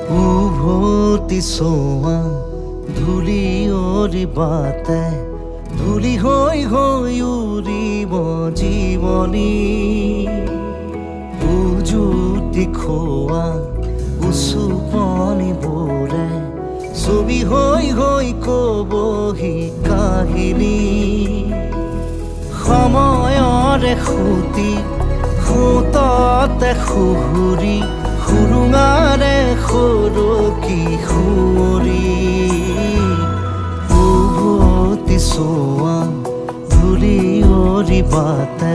উভতি চোৱা ধূলি অৰিবাতে ধূলি হৈ হৈ উৰিব জীৱনী উজুতি খোৱা উচুপনিবোৰে ছবি হৈ হৈ কবহি কাহিনী সময়ৰে সুতি সুততে সুহুৰি সুৰুঙাৰে সৰকি সুঁৱৰি উভতি চোৱা ধূলি অৰিবাতে